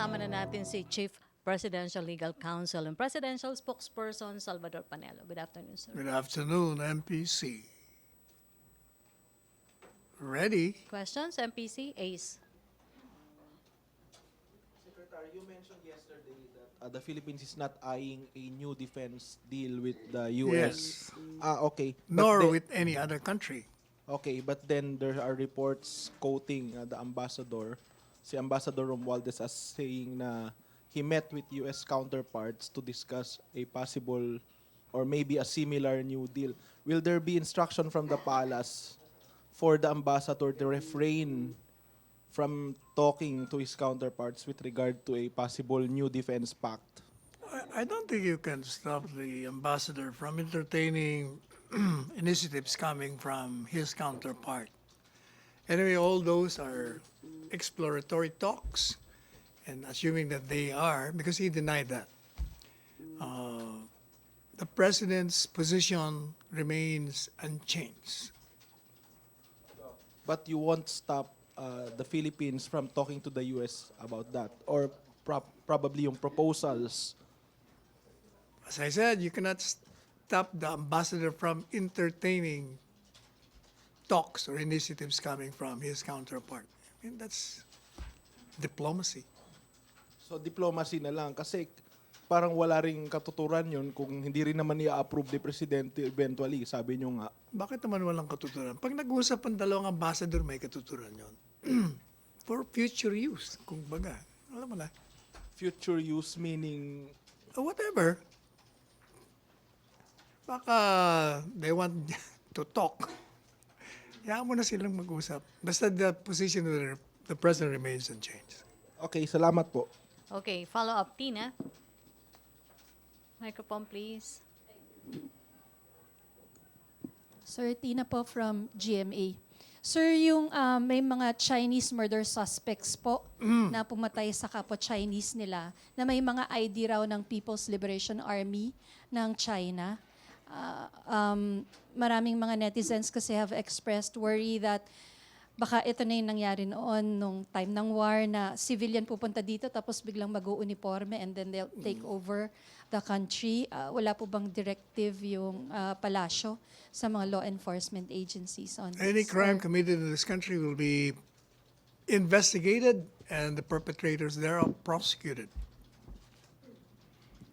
kasama na natin si Chief Presidential Legal Counsel and Presidential Spokesperson Salvador Panelo. Good afternoon, sir. Good afternoon, MPC. Ready? Questions, MPC? Ace. Secretary, you mentioned yesterday that the Philippines is not eyeing a new defense deal with the U.S. Yes. Okay. Nor then, with any other country. Okay, but then there are reports quoting the ambassador, si Ambassador Romualdez, as saying na he met with U.S. counterparts to discuss a possible or maybe a similar new deal. Will there be instruction from the palace for the ambassador to refrain from talking to his counterparts with regard to a possible new defense pact? I don't think you can stop the ambassador from entertaining initiatives coming from his counterpart. Anyway, all those are exploratory talks, and assuming that they are, because he denied that, the president's position remains unchanged. But you won't stop the Philippines from talking to the U.S. about that, or probably yung proposals. As I said, you cannot stop the ambassador from entertaining talks or initiatives coming from his counterpart. I mean, that's diplomacy. So diplomacy na lang kasi parang wala ring katuturan yun kung hindi rin naman i-approve ni Presidente eventually, sabi nyo nga. Bakit naman walang katuturan? Pag nag-uusap ang dalawang ambassador, may katuturan yon. For future use, kung baga. Alam mo na. Future use meaning Whatever. Baka they want to talk. Hayaan mo na silang mag-usap. Basta the position of the president remains unchanged. okay, salamat po. Okay, follow-up, Tina. Microphone, please. Sir, Tina po from GMA. Sir, yung may mga Chinese murder suspects po na pumatay sa kapwa Chinese nila, na may mga ID raw ng People's Liberation Army ng China. Maraming mga netizens kasi have expressed worry that baka ito na yung nangyari noon nung time ng war na civilian pupunta dito tapos biglang mag-uniforme and then they'll take over the country. Wala po bang directive yung palasyo sa mga law enforcement agencies on Any this? crime committed in this country will be investigated and the perpetrators thereof prosecuted.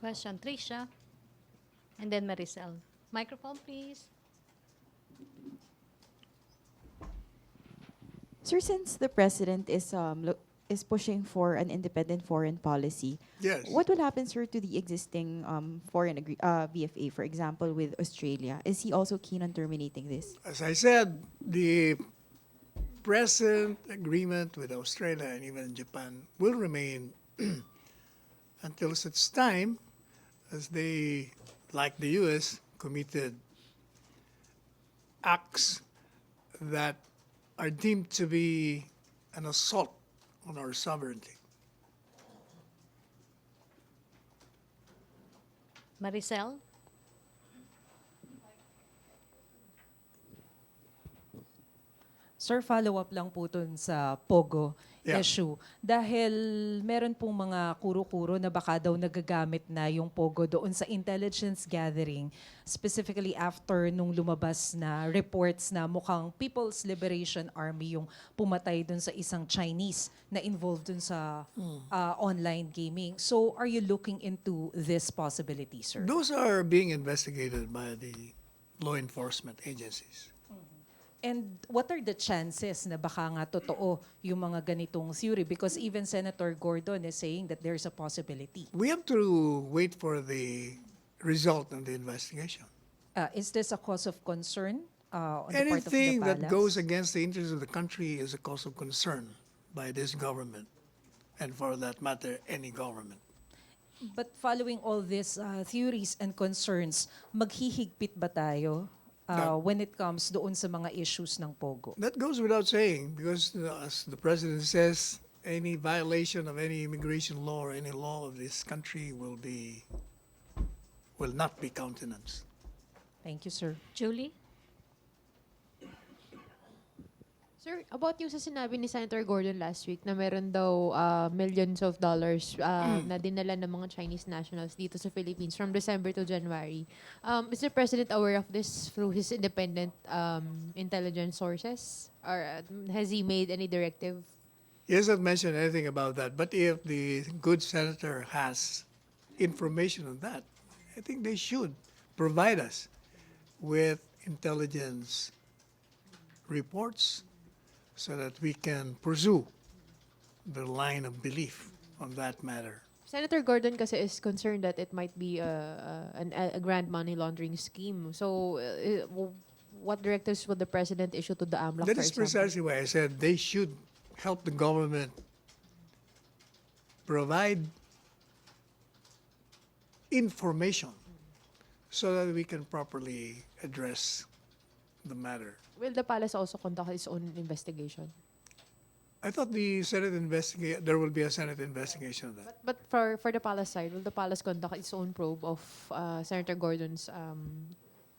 Question, Tricia. And then Maricel. Microphone, please. Sir, since the president is pushing for an independent foreign policy, Yes. what will happen, sir, to the existing VFA, for example, with Australia? Is he also keen on terminating this? As I said, the present agreement with Australia and even Japan will remain until such time as they, like the U.S., committed acts that are deemed to be an assault on our sovereignty. Maricel. Sir, follow-up lang po dun sa Pogo Yeah. issue. Dahil meron pong mga kuro-kuro na baka daw nagagamit na yung Pogo doon sa intelligence gathering, specifically after nung lumabas na reports na mukhang People's Liberation Army yung pumatay dun sa isang Chinese na involved dun sa online gaming. So are you looking into this possibility, sir? Those are being investigated by the law enforcement agencies. And what are the chances na baka nga totoo yung mga ganitong theory? Because even Senator Gordon is saying that there's a possibility. We have to wait for the result of the investigation. Is this a cause of concern on the part of the Anything that palace? goes against the interests of the country is a cause of concern by this government, and for that matter, any government. But following all these theories and concerns, maghihigpit ba tayo when it comes doon sa mga issues ng Pogo? That goes without saying, because as the president says, any violation of any immigration law or any law of this country will not be countenanced. Thank you, sir. Julie. Sir, about yung sa sinabi ni Senator Gordon last week na meron daw millions of dollars na dinala ng mga Chinese nationals dito sa Philippines from December to January. Is the President aware of this through his independent intelligence sources? Or has he made any directive? He hasn't mentioned anything about that. But if the good senator has information on that, I think they should provide us with intelligence reports so that we can pursue the line of belief on that matter. Senator Gordon kasi is concerned that it might be a grand money laundering scheme. So, what directives would the President issue to the AMLAC, That for is example? precisely why I said they should help the government provide information so that we can properly address the matter. Will the palace also conduct its own investigation? I thought the Senate there will be a Senate investigation of that. But for the palace side, will the palace conduct its own probe of Senator Gordon's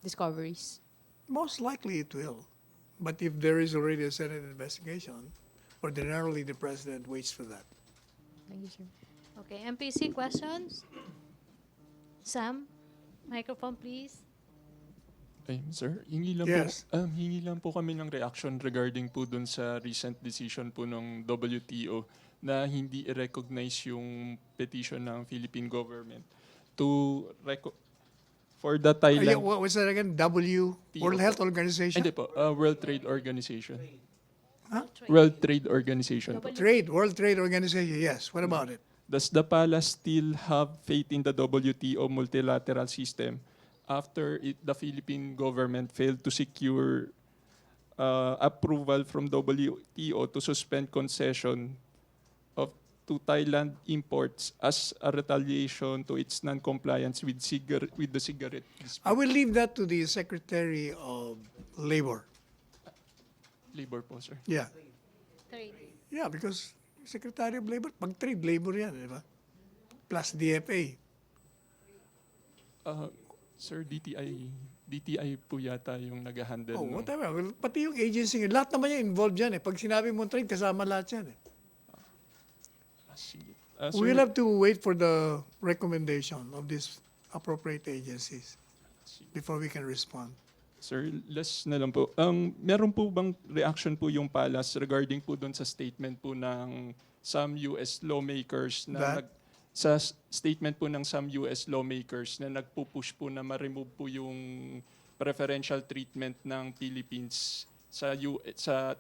discoveries? Most likely it will. But if there is already a Senate investigation, ordinarily the president waits for that. Thank you, sir. Okay, MPC questions? Sam, microphone please. Ay, sir, Yes. hingi lang po kami ng reaction regarding po dun sa recent decision po ng WTO na hindi i-recognize yung petition ng Philippine government to for the Thailand. What was that again? World Health Organization? Hindi po, World Trade Organization. Huh? World Trade Organization po. World Trade Organization, yes. What about it? Does the palace still have faith in the WTO multilateral system after the Philippine government failed to secure approval from WTO to suspend concession to Thailand imports as a retaliation to its non-compliance with the cigarette dispute? I will leave that to the Secretary of Labor. Labor po, sir. Yeah. Three. Yeah, because Secretary of Labor, pag trade labor yan, di ba? Plus DFA. Sir, DTI po yata yung nag-handle. Oh, nung- whatever. Well, pati yung agency, lahat naman yan involved yan eh. Pag sinabi mo trade, kasama lahat yan eh. Sige. We will have to wait for the recommendation of these appropriate agencies before we can respond. Sir, last na lang po. Meron po bang reaction po yung palace regarding po doon sa statement po ng some US lawmakers na That? sa statement po ng some US lawmakers na nagpo-push po na ma-remove po yung preferential treatment ng Philippines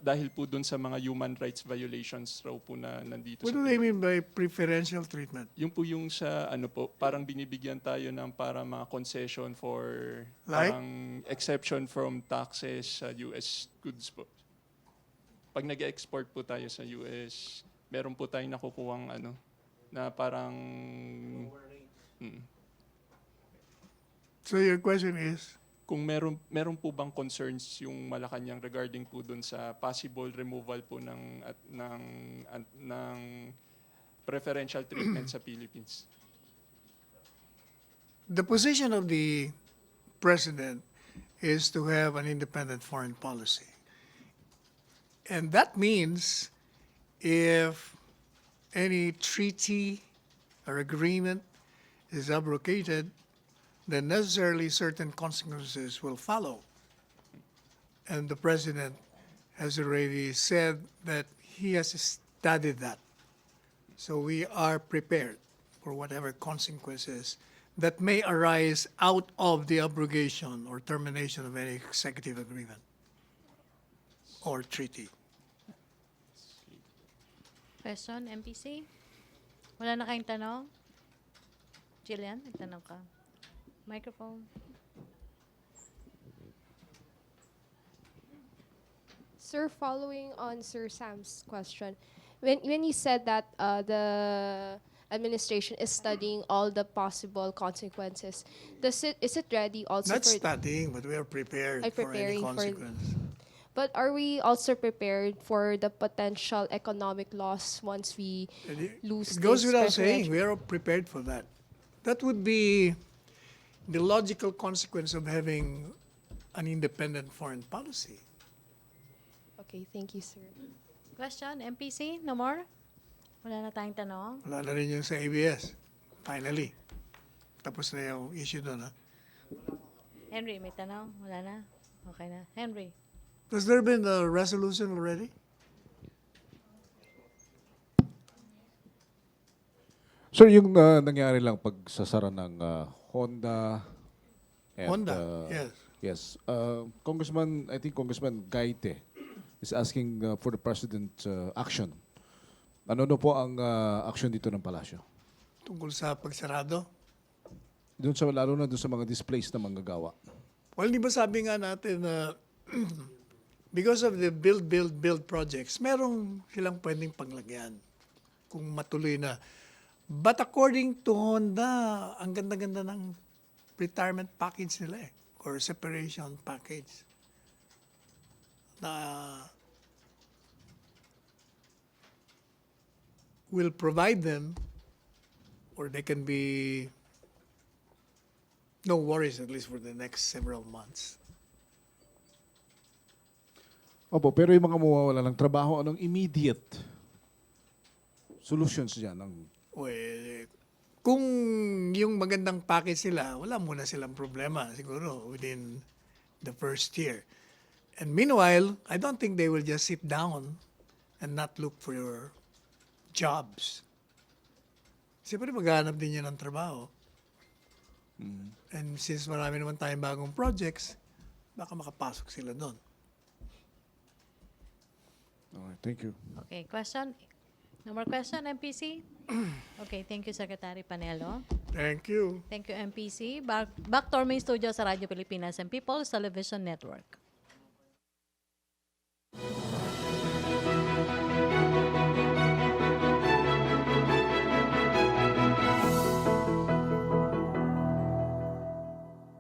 dahil po doon sa mga human rights violations raw po na nandito What sa do they mean by preferential treatment? Yung po yung sa ano po, parang binibigyan tayo ng para mga concession for Like? parang exception from taxes sa US goods po. Pag nag-export po tayo sa US, meron po tayong nakukuhang ano na parang So your question is? kung meron po bang concerns yung Malacañang regarding po dun sa possible removal po ng preferential treatment sa Philippines. The position of the president is to have an independent foreign policy. And that means if any treaty or agreement is abrogated, then necessarily certain consequences will follow. And the president has already said that he has studied that. So we are prepared for whatever consequences that may arise out of the abrogation or termination of any executive agreement or treaty. Question, MPC? Wala na kayong tanong? Jillian, nagtanong ka. Microphone. Sir, following on Sir Sam's question, when you said that the administration is studying all the possible consequences, is it ready also Not for? studying, but we are prepared Ay, for any preparing for- consequence. But are we also prepared for the potential economic loss once we lose? It goes this without saying, preferential- we are prepared for that. That would be the logical consequence of having an independent foreign policy. Okay, thank you, sir. Question, MPC? No more? Wala na tayong tanong? Wala na rin yung sa ABS. Finally. Tapos na yung issue doon, ha? Henry, may tanong? Wala na? Okay na. Henry. Has there been a resolution already? Sir, yung nangyari lang pagsasara ng Honda and Honda, yes. yes. Congressman, I think Congressman Gaite is asking for the President's action. Ano po ang action dito ng palasyo? Tungkol sa pagsarado. Doon sa lalo na doon sa mga displaced na manggagawa. Well, di ba sabi nga natin na because of the build projects, merong silang pwedeng paglagyan kung matuloy na. But according to Honda, ang ganda-ganda ng retirement package nila or separation package na will provide them or they can be no worries at least for the next several months. Opo, pero yung mga mawawala ng trabaho, anong immediate solutions dyan? Well, kung yung magandang package sila, wala muna silang problema siguro within the first year. And meanwhile, I don't think they will just sit down and not look for your jobs. Siyempre maghanap din yan ng trabaho. And since marami naman tayong bagong projects, baka makapasok sila doon. Alright, thank you. Okay, question? No more question, MPC? Okay, thank you, Secretary Panelo. Thank you. Thank you, MPC. Back to our main studio sa Radyo Pilipinas and People's Television Network.